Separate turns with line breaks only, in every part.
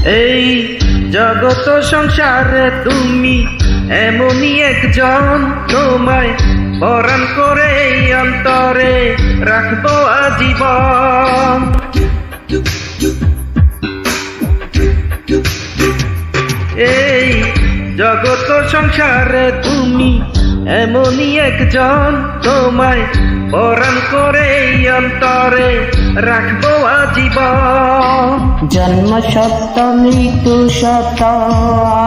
এই জগত সংসারে তুমি এমনই একজন, তোমায় পরাণ করে এই অন্তরে রাখবো আজীবন। এই জগত সংসারে তুমি এমনই একজন, তোমায় পরাণ করে এই অন্তরে রাখবো আজীবন।
জন্ম সত্য, মৃত্যু সত্য,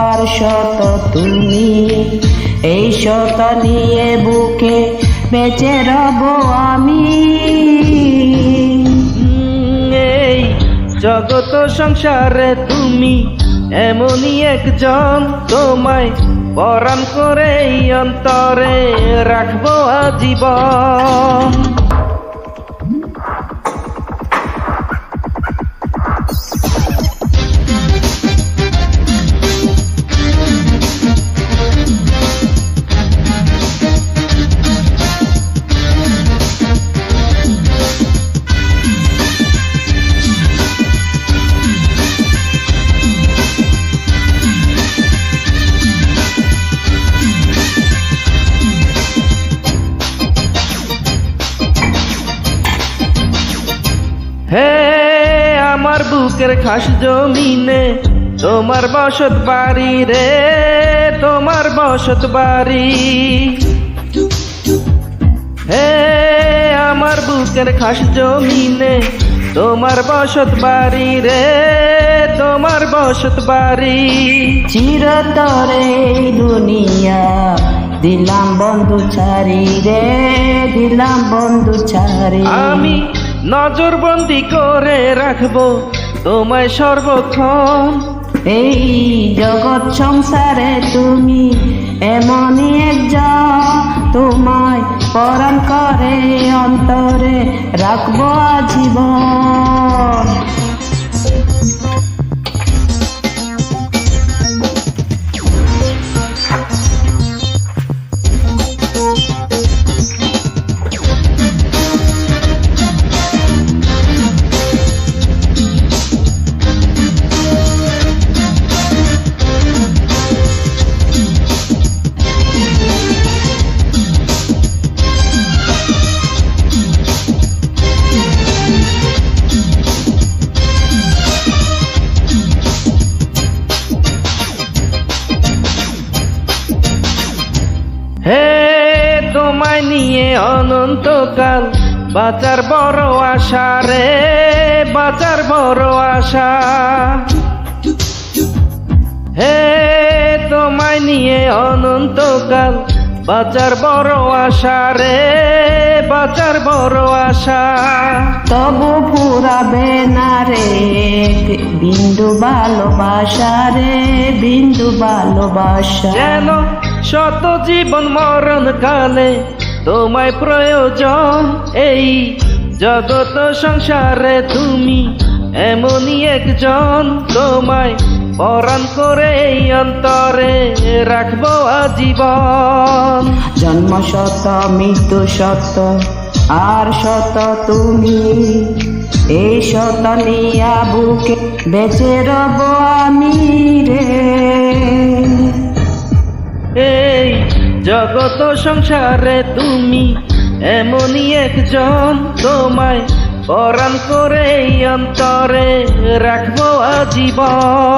আর সত্য তুমি। এই সত্য নিয়ে বুকে বেঁচে রব আমি।
এই জগত সংসারে তুমি এমনই একজন, তোমায় পরাণ করে এই অন্তরে রাখবো আজীবন। হে আমার বুকের খাস জমিনে তোমার বসত বাড়ি রে, তোমার বসত বাড়ি। হে আমার বুকের খাস জমিনে তোমার বসত বাড়ি রে, তোমার বসত বাড়ি।
চিরতরে দুনিয়া দিলাম বন্ধু ছাড়ি রে, দিলাম বন্ধু ছাড়ি।
আমি নজরবন্দি করে রাখবো তোমায় সর্বক্ষণ।
এই জগৎ সংসারে তুমি এমনই একজন, তোমায় পরাণ করে অন্তরে রাখবো আজীবন।
হে তোমায় নিয়ে অনন্তকাল বাঁচার বড় আশা রে, বাঁচার বড় আশা। হে তোমায় নিয়ে অনন্তকাল বাঁচার বড় আশা রে, বাঁচার বড় আশা।
তবু ফুরাবে না রে বিন্দু ভালোবাসা রে, বিন্দু ভালোবাসা।
যেন শত জীবন মরণ কালে তোমায় প্রয়োজন। এই জগত সংসারে তুমি এমনই একজন, তোমায় পরাণ করে এই অন্তরে রাখবো আজীবন।
জন্ম সত্য, মৃত্যু সত্য, আর সত্য তুমি। এই সত্য নিয়া বুকে বেঁচে রব আমি রে।
এই জগত সংসারে তুমি এমনই একজন, তোমায় পরাণ করে এই অন্তরে রাখবো আজীবন।